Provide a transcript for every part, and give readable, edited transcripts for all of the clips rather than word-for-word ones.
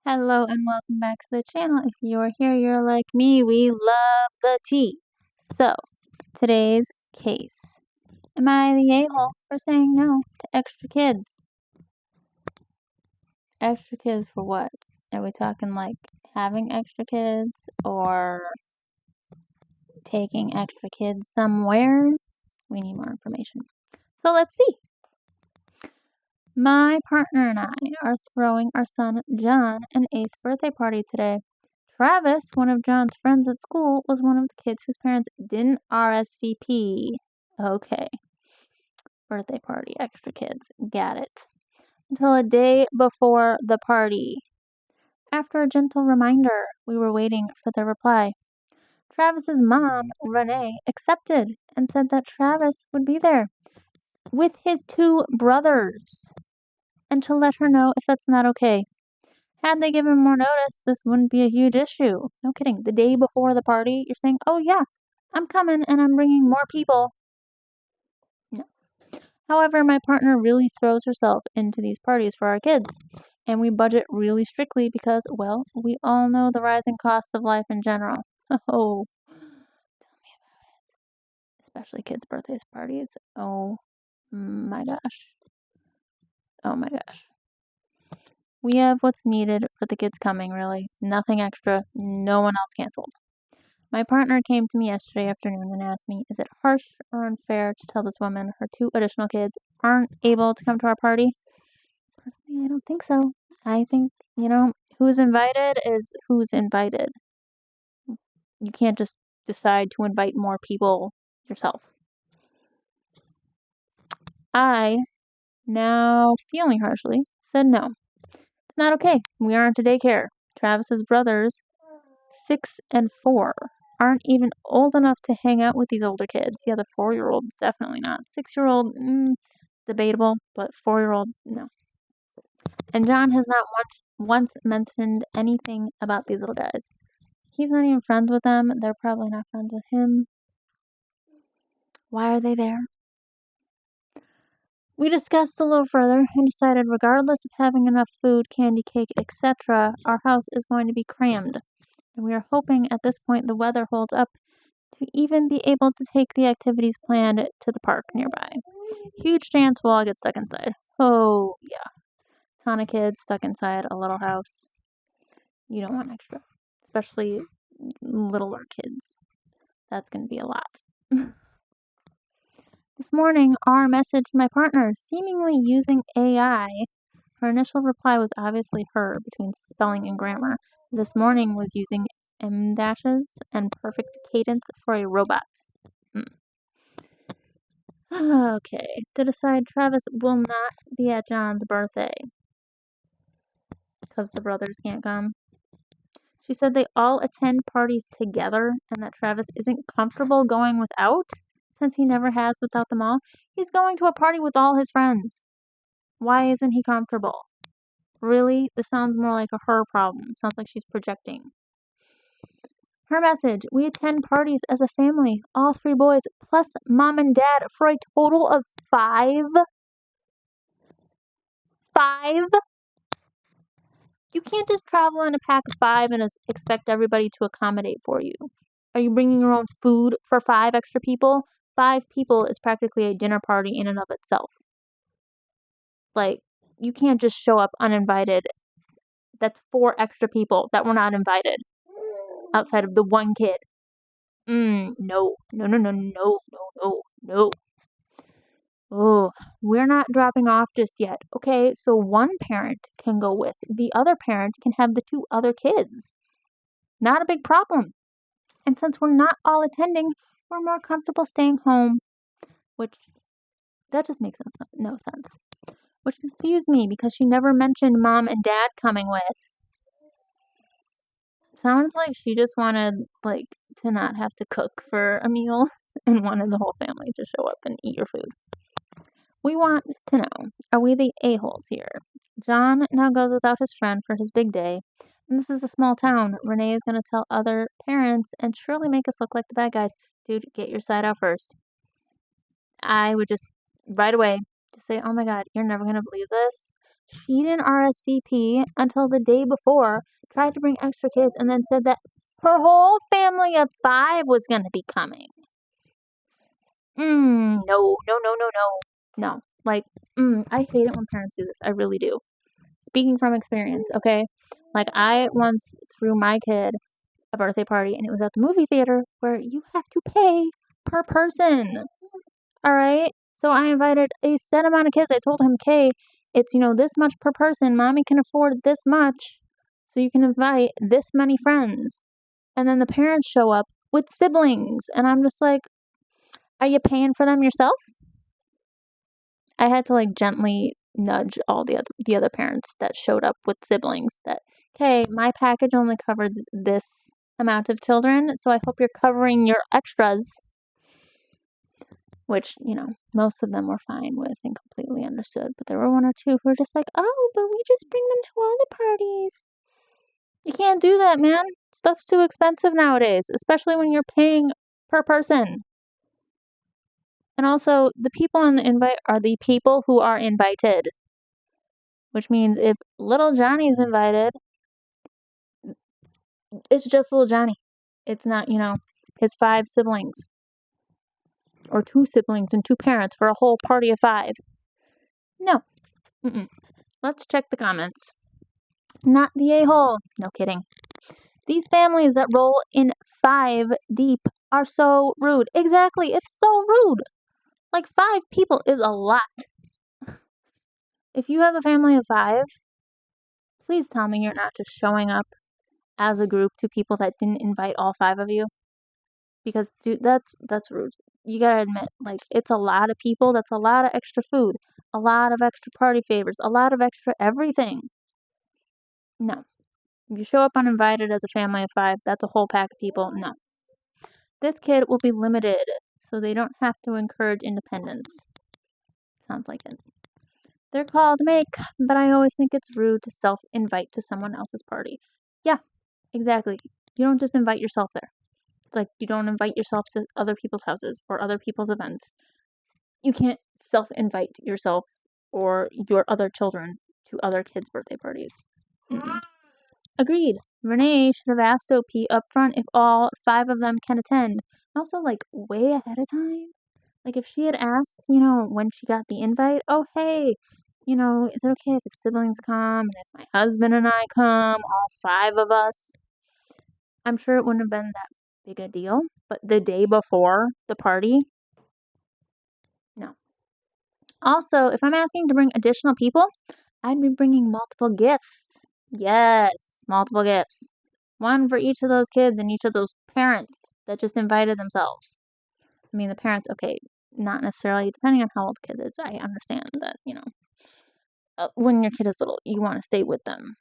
Hello and welcome back to the channel. If you're here, you're like me, we love the tea. So, today's case. Am I the a-hole for saying no to extra kids? Extra kids for what? Are we talking like having extra kids or taking extra kids somewhere? We need more information. So, let's see. My partner and I are throwing our son John an 8th birthday party today. Travis, one of John's friends at school, was one of the kids whose parents didn't RSVP. Okay. Birthday party, extra kids. Got it. Until a day before the party. After a gentle reminder, we were waiting for their reply. Travis's mom, Renee, accepted and said that Travis would be there with his 2 brothers and to let her know if that's not okay. Had they given more notice, this wouldn't be a huge issue. No kidding. The day before the party, you're saying, oh yeah, I'm coming and I'm bringing more people. No. However, my partner really throws herself into these parties for our kids. And we budget really strictly because, well, we all know the rising costs of life in general. Oh, tell me about it. Especially kids' birthdays parties. Oh my gosh. Oh my gosh. We have what's needed for the kids coming, really. Nothing extra. No one else canceled. My partner came to me yesterday afternoon and asked me, is it harsh or unfair to tell this woman her 2 additional kids aren't able to come to our party? Personally, I don't think so. I think, who's invited is who's invited. You can't just decide to invite more people yourself. I, now feeling harshly, said no. It's not okay. We aren't a daycare. Travis's brothers, 6 and 4, aren't even old enough to hang out with these older kids. Yeah, the 4-year-old, definitely not. 6-year-old, debatable, but 4-year-old, no. And John has not once mentioned anything about these little guys. He's not even friends with them. They're probably not friends with him. Why are they there? We discussed a little further and decided regardless of having enough food, candy, cake, etc., our house is going to be crammed. And we are hoping at this point the weather holds up to even be able to take the activities planned to the park nearby. Huge chance we'll all get stuck inside. Oh, yeah. Ton of kids stuck inside a little house. You don't want extra. Especially littler kids. That's going to be a lot. This morning, our message to my partner, seemingly using AI, her initial reply was obviously her between spelling and grammar. This morning was using M dashes and perfect cadence for a robot. Okay, to decide Travis will not be at John's birthday because the brothers can't come. She said they all attend parties together and that Travis isn't comfortable going without since he never has without them all. He's going to a party with all his friends. Why isn't he comfortable? Really? This sounds more like a her problem. Sounds like she's projecting. Her message, we attend parties as a family, all 3 boys, plus mom and dad, for a total of 5. 5? You can't just travel in a pack of 5 and expect everybody to accommodate for you. Are you bringing your own food for 5 extra people? 5 people is practically a dinner party in and of itself. Like, you can't just show up uninvited. That's 4 extra people that were not invited outside of the 1 kid. No. Oh, we're not dropping off just yet. Okay, so 1 parent can go with. The other parent can have the 2 other kids. Not a big problem. And since we're not all attending, we're more comfortable staying home. Which, that just makes no sense. Which confused me because she never mentioned mom and dad coming with. Sounds like she just wanted, to not have to cook for a meal and wanted the whole family to show up and eat your food. We want to know, are we the a-holes here? John now goes without his friend for his big day, and this is a small town. Renee is going to tell other parents and surely make us look like the bad guys. Dude, get your side out first. I would just, right away, just say, oh my god, you're never going to believe this. She didn't RSVP until the day before, tried to bring extra kids, and then said that her whole family of 5 was gonna be coming. No, no, no, no, no. No. Like, I hate it when parents do this. I really do. Speaking from experience, okay? Like, I once threw my kid a birthday party, and it was at the movie theater where you have to pay per person. All right? So I invited a set amount of kids. I told him, "Okay, it's, this much per person. Mommy can afford this much. So you can invite this many friends." And then the parents show up with siblings, and I'm just like, "Are you paying for them yourself?" I had to like gently nudge all the other parents that showed up with siblings that, "Okay, my package only covers this amount of children, so I hope you're covering your extras." Which, most of them were fine with and completely understood, but there were one or two who were just like, "Oh, but we just bring them to all the parties." You can't do that, man. Stuff's too expensive nowadays, especially when you're paying per person. And also, the people on the invite are the people who are invited. Which means if little Johnny's invited, it's just little Johnny. It's not, his 5 siblings. Or 2 siblings and 2 parents for a whole party of 5. No. Let's check the comments. Not the a-hole. No kidding. These families that roll in 5 deep are so rude. Exactly. It's so rude. Like 5 people is a lot. If you have a family of 5, please tell me you're not just showing up as a group to people that didn't invite all 5 of you. Because, dude, that's rude. You gotta admit, like, it's a lot of people. That's a lot of extra food. A lot of extra party favors. A lot of extra everything. No. If you show up uninvited as a family of 5, that's a whole pack of people. No. This kid will be limited, so they don't have to encourage independence. Sounds like it. They're called make, but I always think it's rude to self-invite to someone else's party. Yeah, exactly. You don't just invite yourself there. It's like you don't invite yourself to other people's houses or other people's events. You can't self-invite yourself or your other children to other kids' birthday parties. Agreed. Renee should have asked OP up front if all 5 of them can attend. Also, like, way ahead of time. Like, if she had asked, when she got the invite, "Oh, hey, is it okay if his siblings come and if my husband and I come, all 5 of us?" I'm sure it wouldn't have been that big a deal, but the day before the party, no. Also, if I'm asking to bring additional people, I'd be bringing multiple gifts. Yes, multiple gifts. One for each of those kids and each of those parents that just invited themselves. I mean, the parents, okay, not necessarily, depending on how old the kid is. I understand that, when your kid is little, you want to stay with them.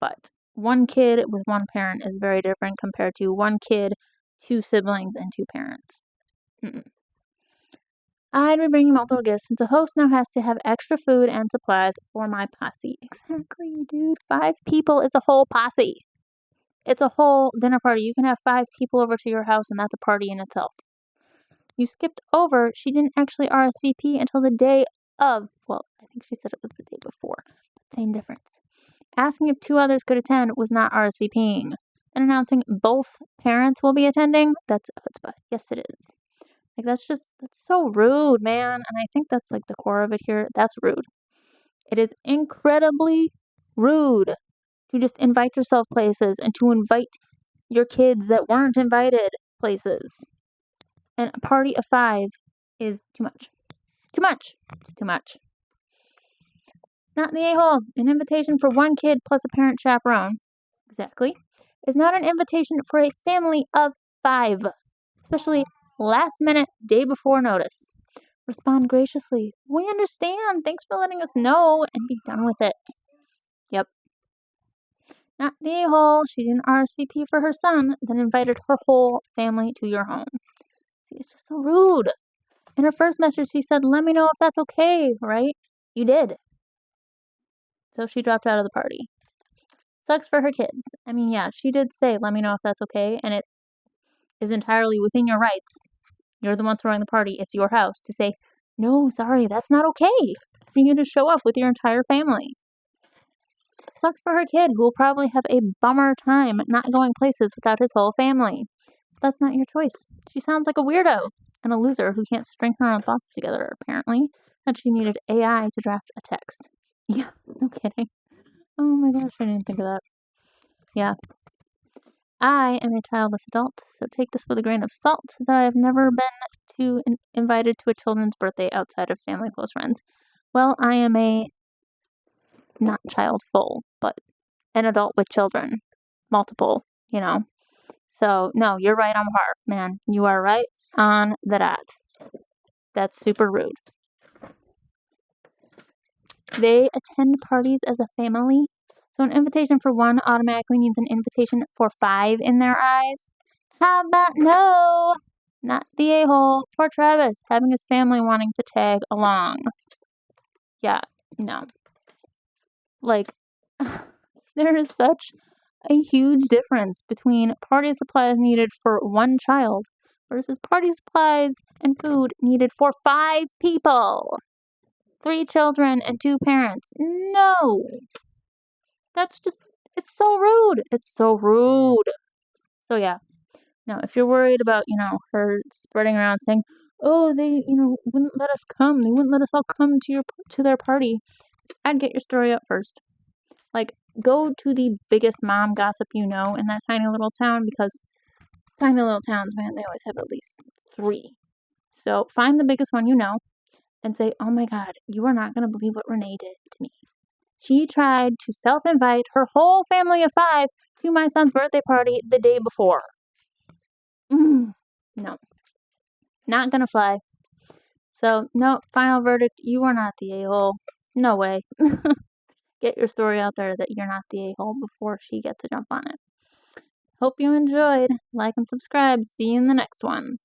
But one kid with one parent is very different compared to one kid, 2 siblings, and 2 parents. I'd be bringing multiple gifts since the host now has to have extra food and supplies for my posse. Exactly, dude. 5 people is a whole posse. It's a whole dinner party. You can have 5 people over to your house, and that's a party in itself. You skipped over, she didn't actually RSVP until the day of. Well, I think she said it was the day before. Same difference. Asking if 2 others could attend was not RSVPing. And announcing both parents will be attending, that's a chutzpah. Yes, it is. Like, that's so rude, man. And I think that's, like, the core of it here. That's rude. It is incredibly rude to just invite yourself places and to invite your kids that weren't invited places. And a party of 5 is too much. Too much. It's too much. Not in the a-hole. An invitation for 1 kid plus a parent chaperone, exactly, is not an invitation for a family of 5. Especially last minute, day before notice. Respond graciously. We understand. Thanks for letting us know and be done with it. Yep. Not the a-hole. She didn't RSVP for her son, then invited her whole family to your home. See, it's just so rude. In her first message, she said, "Let me know if that's okay," right? You did. So she dropped out of the party. Sucks for her kids. I mean, yeah, she did say, "Let me know if that's okay," and it is entirely within your rights. You're the one throwing the party. It's your house to say, "No, sorry, that's not okay," for you to show up with your entire family. sucks for her kid, who will probably have a bummer time not going places without his whole family. That's not your choice. She sounds like a weirdo and a loser who can't string her own thoughts together, apparently, that she needed AI to draft a text. Yeah, no kidding. Oh my gosh, I didn't think of that. Yeah. I am a childless adult, so take this with a grain of salt, though I have never been invited to a children's birthday outside of family close friends. Well, I am a not child full, but an adult with children. Multiple, you know. So, no, you're right on par, man. You are right on the dot. That's super rude. They attend parties as a family. So an invitation for one automatically means an invitation for 5 in their eyes. How about no? Not the a-hole. Poor Travis, having his family wanting to tag along. Yeah, no. Like, there is such a huge difference between party supplies needed for one child versus party supplies and food needed for 5 people. 3 children and 2 parents. No. That's just, it's so rude. It's so rude. So yeah. Now, if you're worried about, her spreading around saying, "Oh, they, wouldn't let us come. They wouldn't let us all come to their party," I'd get your story up first. Like, go to the biggest mom gossip you know in that tiny little town, because tiny little towns, man, they always have at least 3. So find the biggest one you know and say, "Oh my God, you are not going to believe what Renee did to me. She tried to self-invite her whole family of 5 to my son's birthday party the day before." No, not gonna fly. So, no, final verdict, you are not the a-hole. No way. Get your story out there that you're not the a-hole before she gets a jump on it. Hope you enjoyed. Like and subscribe. See you in the next one.